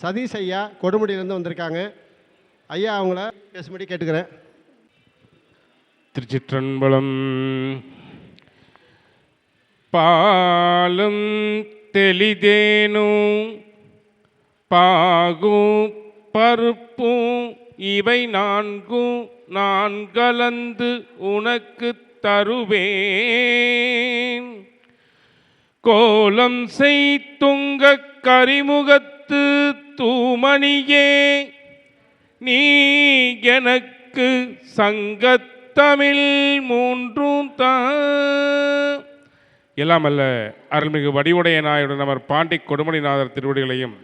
சதீஷ் ஐயா கொடுமுடியிலேருந்து வந்திருக்காங்க. ஐயா அவங்கள பேசும்படி கேட்டுக்கிறேன். திருச்சிற்றம்பலம். பாலும் தெளிதேனும் பாகும் பருப்பும் இவை நான்கும் நான் கலந்து உனக்கு தருவேன். கோலம் செய்துங்க கரிமுகத்து தூமணியே நீ எனக்கு சங்கத்தமிழ் மூன்றும் எல்லாம் அல்ல அருள்மிகு வடிவுடைய நாயுடன் நமர் பாண்டி கொடுமணிநாதர் திருவடிகளையும்,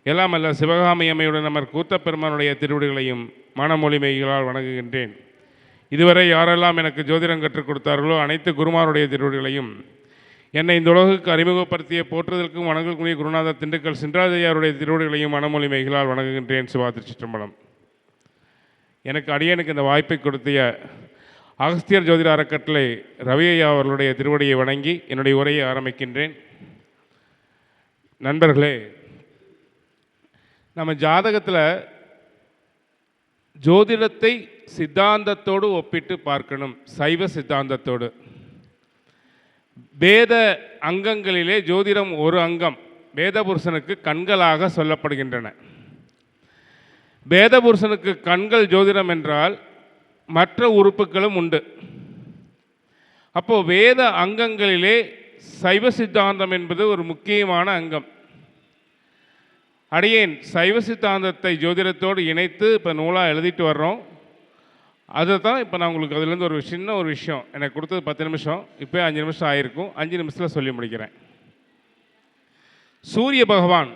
எல்லாம் அல்ல சிவகாமி அம்மையுடன் நமர் கூத்தப்பெருமானுடைய திருவடிகளையும் மனமொழிமைகளால் வணங்குகின்றேன். இதுவரை யாரெல்லாம் எனக்கு ஜோதிடம் கற்றுக் கொடுத்தார்களோ அனைத்து குருமாருடைய திருவடிகளையும், என்னை இந்த உலகுக்கு அறிமுகப்படுத்திய போற்றுதலுக்கும் வணங்கக்கூடிய குருநாதர் திண்டுக்கல் சின்ராஜையாருடைய திருவடிகளையும் மனமொழிமைகளால் வணங்குகின்றேன். சிவா திருச்சிற்றம்பலம். எனக்கு அடியனுக்கு இந்த வாய்ப்பை கொடுத்திய அகஸ்தியர் ஜோதிட அறக்கட்டளை ரவி ஐயா அவர்களுடைய திருவடியை வணங்கி என்னுடைய உரையை ஆரம்பிக்கின்றேன். நண்பர்களே, நம்ம ஜாதகத்தில் ஜோதிடத்தை சித்தாந்தத்தோடு ஒப்பிட்டு பார்க்கணும். சைவ சித்தாந்தத்தோடு. வேத அங்கங்களிலே ஜோதிடம் ஒரு அங்கம் வேதபுருஷனுக்கு கண்களாக சொல்லப்படுகின்றன. வேதபுருஷனுக்கு கண்கள் ஜோதிடம் என்றால் மற்ற உறுப்புகளும் உண்டு. அப்போது வேத அங்கங்களிலே சைவ சித்தாந்தம் என்பது ஒரு முக்கியமான அங்கம். அடியேன் சைவ சித்தாந்தத்தை ஜோதிடத்தோடு இணைத்து இப்போ நூலாக எழுதிட்டு வர்றோம். அதை தான் இப்போ நான் உங்களுக்கு அதுலேருந்து ஒரு சின்ன ஒரு விஷயம் எனக்கு கொடுத்தது 10 நிமிஷம், இப்போ 5 நிமிஷம் ஆகிருக்கும். 5 நிமிஷத்தில் சொல்லி முடிக்கிறேன். சூரிய பகவான்,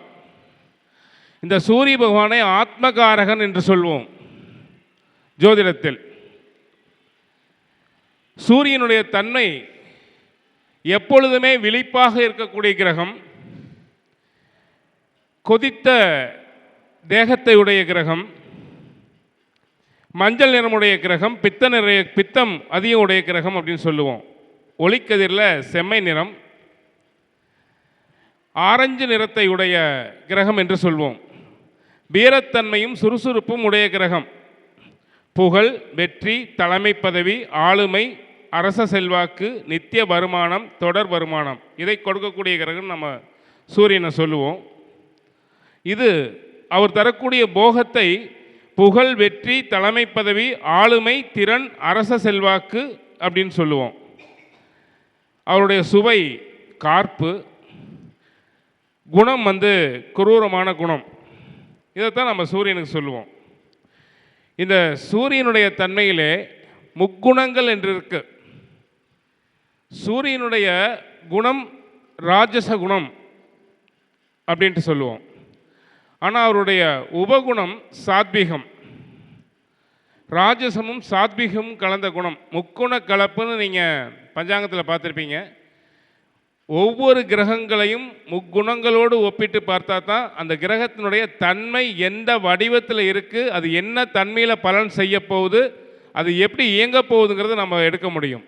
இந்த சூரிய பகவானை ஆத்மகாரகன் என்று சொல்வோம் ஜோதிடத்தில். சூரியனுடைய தன்மை எப்பொழுதுமே விழிப்பாக இருக்கக்கூடிய கிரகம், கொதித்த தேகத்தை உடைய கிரகம், மஞ்சள் நிறமுடைய கிரகம், பித்தம் அதிகம் உடைய கிரகம் அப்படின்னு சொல்லுவோம். ஒளிக்கதிரில் செம்மை நிறம், ஆரஞ்சு நிறத்தை உடைய கிரகம் என்று சொல்வோம். வீரத்தன்மையும் சுறுசுறுப்பும் உடைய கிரகம். புகழ், வெற்றி, தலைமை பதவி, ஆளுமை, அரச செல்வாக்கு, நித்திய வருமானம், தொடர் வருமானம் இதை கொடுக்கக்கூடிய கிரகம் நம்ம சூரியனை சொல்லுவோம். இது அவர் தரக்கூடிய போகத்தை புகழ், வெற்றி, தலைமை பதவி, ஆளுமை, திறன், அரச செல்வாக்கு அப்படின்னு சொல்லுவோம். அவருடைய சுவை கார்ப்பு, குணம் குரூரமான குணம். இதைத்தான் நம்ம சூரியனுக்கு சொல்லுவோம். இந்த சூரியனுடைய தன்மையிலே முக்குணங்கள் என்று இருக்கு. சூரியனுடைய குணம் ராஜச குணம் அப்படின்ட்டு சொல்லுவோம். ஆனால் அவருடைய உபகுணம் சாத்வீகம். ராஜசமும் சாத்வீகமும் கலந்த குணம், முக்குண கலப்புன்னு நீங்கள் பஞ்சாங்கத்தில் பார்த்துருப்பீங்க. ஒவ்வொரு கிரகங்களையும் முக்குணங்களோடு ஒப்பிட்டு பார்த்தா தான் அந்த கிரகத்தினுடைய தன்மை எந்த வடிவத்தில் இருக்குது, அது என்ன தன்மையில் பலன் செய்ய போகுது, அது எப்படி இயங்க போகுதுங்கிறத நம்ம எடுக்க முடியும்.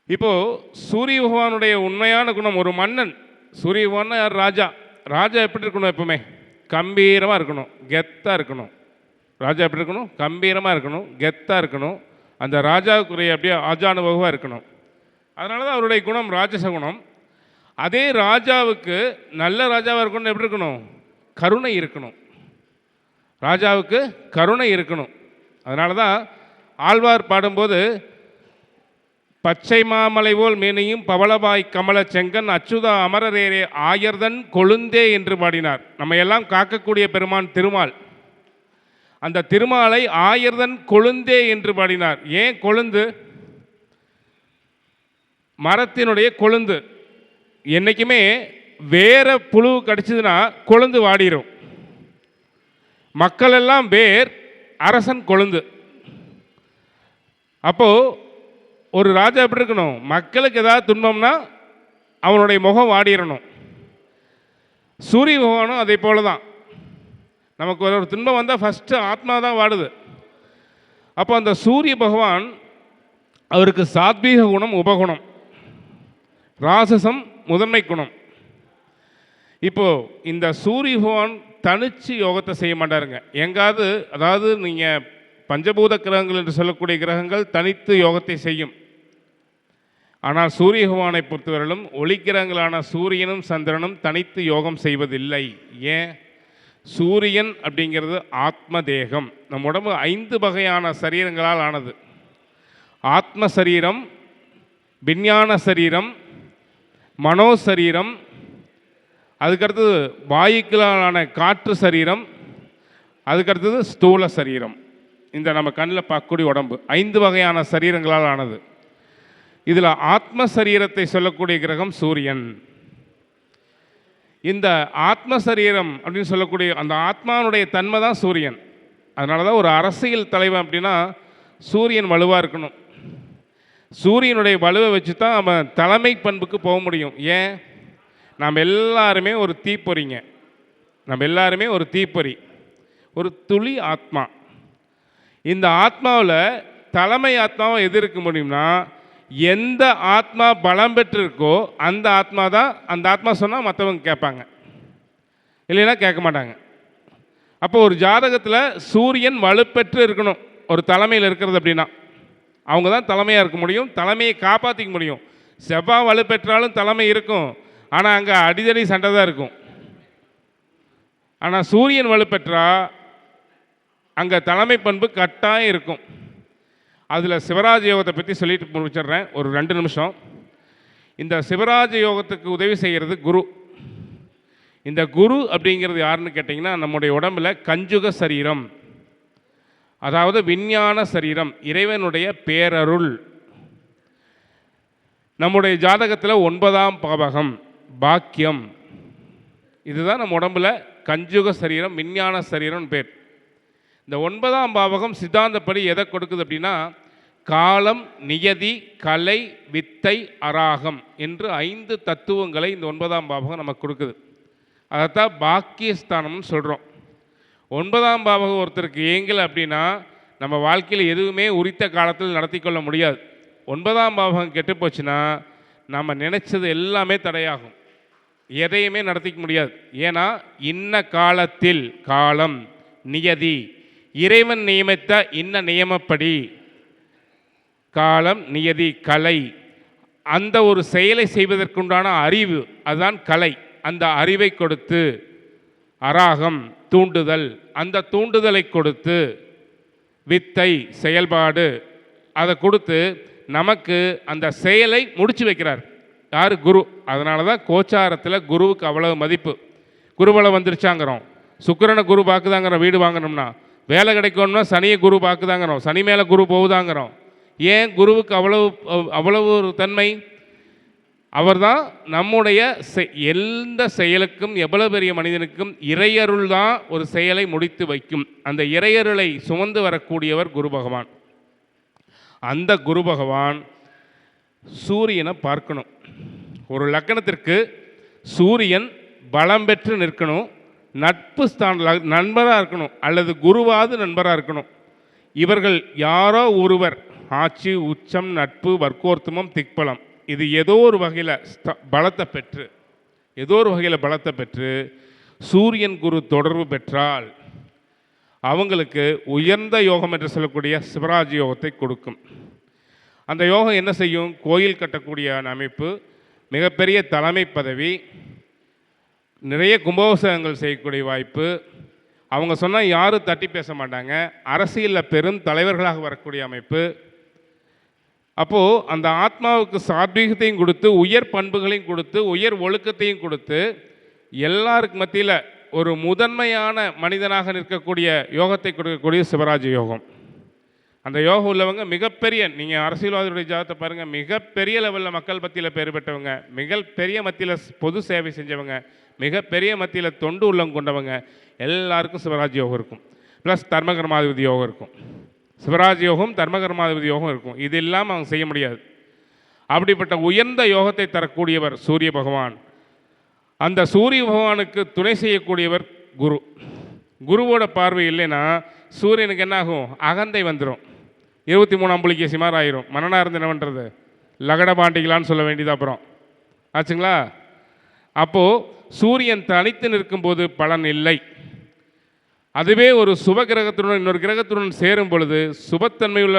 இப்போது சூரிய பகவானுடைய உண்மையான குணம், ஒரு மன்னன் சூரிய பகவான் யார்? ராஜா. ராஜா எப்படி இருக்கணும்? எப்பவுமே கம்பீரமாக இருக்கணும், கெத்தாக இருக்கணும். ராஜா எப்படி இருக்கணும்? கம்பீரமாக இருக்கணும், கெத்தாக இருக்கணும். அந்த ராஜாவுக்குரிய அப்படியே ஆஜானுபவமாக இருக்கணும். அதனால தான் அவருடைய குணம் ராஜச குணம். அதே ராஜாவுக்கு நல்ல ராஜாவாக இருக்கணும், எப்படி இருக்கணும்? கருணை இருக்கணும். ராஜாவுக்கு கருணை இருக்கணும். அதனால தான் ஆழ்வார் பாடும்போது பச்சை மாமலை போல் மேனையும் பவளவாய் கமல செங்கன் அச்சுதா அமரரேரே ஆயர்தன் கொழுந்தே என்று பாடினார். நம்ம எல்லாம் காக்கக்கூடிய பெருமான் திருமால். அந்த திருமாலை ஆயர்தன் கொழுந்தே என்று பாடினார். ஏன் கொழுந்து? மரத்தினுடைய கொழுந்து. என்றைக்குமே வேற புழு கடிச்சதுன்னா கொழுந்து வாடிடும். மக்கள் எல்லாம் வேர், அரசன் கொழுந்து. அப்போது ஒரு ராஜா எப்படி இருக்கணும்? மக்களுக்கு ஏதாவது துன்பம்னா அவனுடைய முகம் வாடிடணும். சூரிய பகவானும் அதே போல தான். நமக்கு ஒரு துன்பம் வந்தால் ஃபஸ்ட்டு ஆத்மா தான் வாடுது. அப்போ அந்த சூரிய பகவான் அவருக்கு சாத்வீக குணம், உபகுணம், ராசசம் முதன்மை குணம். இப்போது இந்த சூரிய பகவான் தனிச்சு யோகத்தை செய்ய மாட்டாருங்க. எங்காவது, அதாவது நீங்கள் பஞ்சபூத கிரகங்கள் என்று சொல்லக்கூடிய கிரகங்கள் தனித்து யோகத்தை செய்யும். ஆனால் சூரிய பகவானை பொறுத்தவரையிலும் ஒளிக்கிரகங்களான சூரியனும் சந்திரனும் தனித்து யோகம் செய்வதில்லை. ஏன்? சூரியன் அப்படிங்கிறது ஆத்ம தேகம். நம் உடம்பு 5 வகையான சரீரங்களால் ஆனது. ஆத்ம சரீரம், விஞ்ஞான சரீரம், மனோசரீரம், அதுக்கடுத்தது வாயுக்களாலான காற்று சரீரம், அதுக்கடுத்தது ஸ்தூல சரீரம். இந்த நம்ம கண்ணில் பார்க்கக்கூடிய உடம்பு 5 வகையான சரீரங்களால் ஆனது. இதில் ஆத்ம சரீரத்தை சொல்லக்கூடிய கிரகம் சூரியன். இந்த ஆத்ம சரீரம் அப்படின்னு சொல்லக்கூடிய அந்த ஆத்மானுடைய தன்மை தான் சூரியன். அதனால தான் ஒரு அரசியல் தலைவன் அப்படின்னா சூரியன் வலுவாக இருக்கணும். சூரியனுடைய வலுவை வச்சு தான் அவன் தலைமை பண்புக்கு போக முடியும். ஏன்? நாம் எல்லாருமே ஒரு தீப்பொறிங்க. நம்ம எல்லாருமே ஒரு தீப்பொறி, ஒரு துளி ஆத்மா. இந்த ஆத்மாவில் தலைமை ஆத்மாவை எது இருக்க முடியும்னா, எந்த ஆத்மா பலம் பெற்றிருக்கோ அந்த ஆத்மா தான். அந்த ஆத்மா சொன்னால் மற்றவங்க கேட்பாங்க, இல்லைன்னா கேட்க மாட்டாங்க. அப்போ ஒரு ஜாதகத்தில் சூரியன் வலுப்பெற்று இருக்கணும் ஒரு தலைமையில் இருக்கிறது அப்படின்னா. அவங்க தான் தலைமையாக இருக்க முடியும், தலைமையை காப்பாற்றிக்க முடியும். செவ்வாய் வலுப்பெற்றாலும் தலைமை இருக்கும், ஆனால் அங்கே அடிதடி சண்டை தான் இருக்கும். ஆனால் சூரியன் வலுப்பெற்றா அங்கே தலைமை பண்பு கட்டாயம் இருக்கும். அதில் சிவராஜ யோகத்தை பற்றி சொல்லிட்டு முடிச்சிடுறேன் ஒரு 2 நிமிஷம். இந்த சிவராஜ யோகத்துக்கு உதவி செய்கிறது குரு. இந்த குரு அப்படிங்கிறது யாருன்னு கேட்டிங்கன்னா, நம்முடைய உடம்பில் கஞ்சுக சரீரம், அதாவது விஞ்ஞான சரீரம், இறைவனுடைய பேரருள். நம்முடைய ஜாதகத்தில் 9ஆம் பாவகம் பாக்கியம். இதுதான் நம்ம உடம்பில் கஞ்சுக சரீரம், விஞ்ஞான சரீரம் பேர். இந்த 9ஆம் பாவகம் சித்தாந்தப்படி எதை கொடுக்குது அப்படின்னா, காலம், நியதி, கலை, வித்தை, அராகம் என்று 5 தத்துவங்களை இந்த 9ஆம் பாவகம் நமக்கு கொடுக்குது. அதைத்தான் பாக்கியஸ்தானம்னு சொல்கிறோம். 9ஆம் பாவகம் ஒருத்தருக்கு ஏங்கலை அப்படின்னா நம்ம வாழ்க்கையில் எதுவுமே உரித்த காலத்தில் நடத்தி கொள்ள முடியாது. 9ஆம் பாவகம் கெட்டு போச்சுன்னா நம்ம நினைச்சது எல்லாமே தடையாகும், எதையுமே நடத்திக்க முடியாது. ஏன்னா இன்ன காலத்தில், காலம், நியதி, இறைவன் நியமித்த இன்ன நியமப்படி, காலம், நியதி, கலை, அந்த ஒரு செயலை செய்வதற்குண்டான அறிவு, அதுதான் கலை. அந்த அறிவை கொடுத்து, அராகம் தூண்டுதல், அந்த தூண்டுதலை கொடுத்து, வித்தை செயல்பாடு அதை கொடுத்து நமக்கு அந்த செயலை முடிச்சு வைக்கிறார். யார்? குரு. அதனால தான் கோச்சாரத்தில் குருவுக்கு அவ்வளவு மதிப்பு. குருபலம் வந்துருச்சாங்கிறோம், சுக்கிரனை குரு பார்க்குதாங்கிறோம். வீடு வாங்கணும்னா, வேலை கிடைக்கணும்னா சனியை குரு பார்க்குதாங்கிறோம், சனி மேலே குரு போகுதாங்கிறோம். ஏன் குருவுக்கு அவ்வளவு ஒரு தன்மை? அவர்தான் நம்முடைய எந்த செயலுக்கும், எவ்வளவு பெரிய மனிதனுக்கும் இறையருள் தான் ஒரு செயலை முடித்து வைக்கும். அந்த இறையருளை சுமந்து வரக்கூடியவர் குரு பகவான். அந்த குரு பகவான் சூரியனை பார்க்கணும். ஒரு லக்னத்திற்கு சூரியன் பலம் பெற்று நிற்கணும், நட்பு ஸ்தான நண்பராக இருக்கணும், அல்லது குருவாது நண்பராக இருக்கணும். இவர்கள் யாரோ ஒருவர் ஆட்சி, உச்சம், நட்பு, வர்க்கோர்த்தமம், திக்பலம், இது ஏதோ ஒரு வகையில் பலத்தை பெற்று, ஏதோ ஒரு வகையில் பலத்தை பெற்று சூரியன் குரு தொடர்பு பெற்றால் அவங்களுக்கு உயர்ந்த யோகம் என்று சொல்லக்கூடிய சிவராஜ் யோகத்தை கொடுக்கும். அந்த யோகம் என்ன செய்யும்? கோயில் கட்டக்கூடிய அமைப்பு, மிகப்பெரிய தலைமை பதவி, நிறைய கும்பாபிஷேகங்கள் செய்யக்கூடிய வாய்ப்பு, அவங்க சொன்னால் யாரும் தட்டி பேச மாட்டாங்க, அரசியலில் பெரும் தலைவர்களாக வரக்கூடிய அமைப்பு. அப்போது அந்த ஆத்மாவுக்கு சாத்வீகத்தையும் கொடுத்து, உயர் பண்புகளையும் கொடுத்து, உயர் ஒழுக்கத்தையும் கொடுத்து, எல்லாருக்கு மத்தியில் ஒரு முதன்மையான மனிதனாக நிற்கக்கூடிய யோகத்தை கொடுக்கக்கூடிய சிவராஜ் யோகம். அந்த யோகம் உள்ளவங்க மிகப்பெரிய, நீங்கள் அரசியல்வாதியுடைய ஜாதத்தை பாருங்கள், மிகப்பெரிய லெவலில் மக்கள் மத்தியில் பேர் பெற்றவங்க, மிகப்பெரிய மத்தியில் பொது சேவை செஞ்சவங்க, மிகப்பெரிய மத்தியில் தொண்டு உள்ளம் கொண்டவங்க, எல்லாருக்கும் சிவராஜ் யோகம் இருக்கும். ப்ளஸ் தர்மகர்மாதிபதி யோகம் இருக்கும். சிவராஜ் யோகம், தர்மகர்மாதிபதி யோகம் இருக்கும். இது இல்லாமல் அவங்க செய்ய முடியாது. அப்படிப்பட்ட உயர்ந்த யோகத்தை தரக்கூடியவர் சூரிய பகவான். அந்த சூரிய பகவானுக்கு துணை செய்யக்கூடியவர் குரு. குருவோட பார்வை இல்லைன்னா சூரியனுக்கு என்ன ஆகும்? அகந்தை வந்துடும். 23ஆம் புலிகேசி மாதிரி ஆயிரும். மன்னனாக இருந்து என்ன பண்ணுறது? லகட பாண்டிகளான்னு சொல்ல வேண்டியது. அப்புறம் ஆச்சுங்களா? அப்போது சூரியன் தனித்து நிற்கும்போது பலன் இல்லை. அதுவே ஒரு சுப கிரகத்துடன் இன்னொரு கிரகத்துடன் சேரும் பொழுது சுபத்தன்மையுள்ள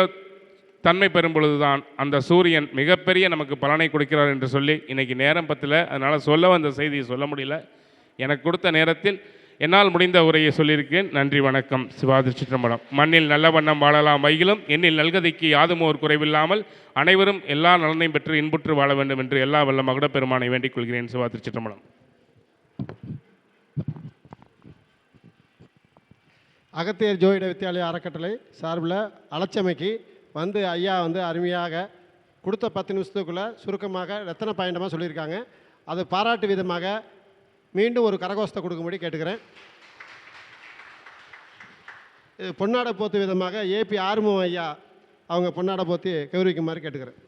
தன்மை பெறும் பொழுதுதான் அந்த சூரியன் மிகப்பெரிய நமக்கு பலனை கொடுக்கிறார் என்று சொல்லி இன்னைக்கு நேரம் பத்தில், அதனால் சொல்ல வந்த செய்தியை சொல்ல முடியல. எனக்கு கொடுத்த நேரத்தில் என்னால் முடிந்த உரையை சொல்லியிருக்கேன். நன்றி, வணக்கம். சிவாதிருச்சிற்றம்பலம். மண்ணில் நல்ல வண்ணம் வாழலாம் வைகிலும் எண்ணில் நல்கதைக்கு யாதுமோர் குறைவில்லாமல் அனைவரும் எல்லா நலனையும் பெற்று இன்புற்று வாழ வேண்டும் என்று எல்லா வல்ல மகுட பெருமானை வேண்டிக் கொள்கிறேன். சிவாதிருச்சிற்றம்பலம். அகத்தியர் ஜோதிட வித்தியாலய அறக்கட்டளை சார்பில் அலட்சமைக்கு வந்து ஐயா வந்து அருமையாக கொடுத்த 10 நிமிஷத்துக்குள்ளே சுருக்கமாக ரத்தன பயணமாக சொல்லியிருக்காங்க. அது பாராட்டு விதமாக மீண்டும் ஒரு கரகோஷத்தை கொடுக்கும்படி கேட்டுக்கிறேன். பொன்னாடை போத்து விதமாக ஏபி ஆறுமுகம் ஐயா அவங்க பொன்னாடை போத்தி கௌரவிக்குமாறு கேட்டுக்கிறேன்.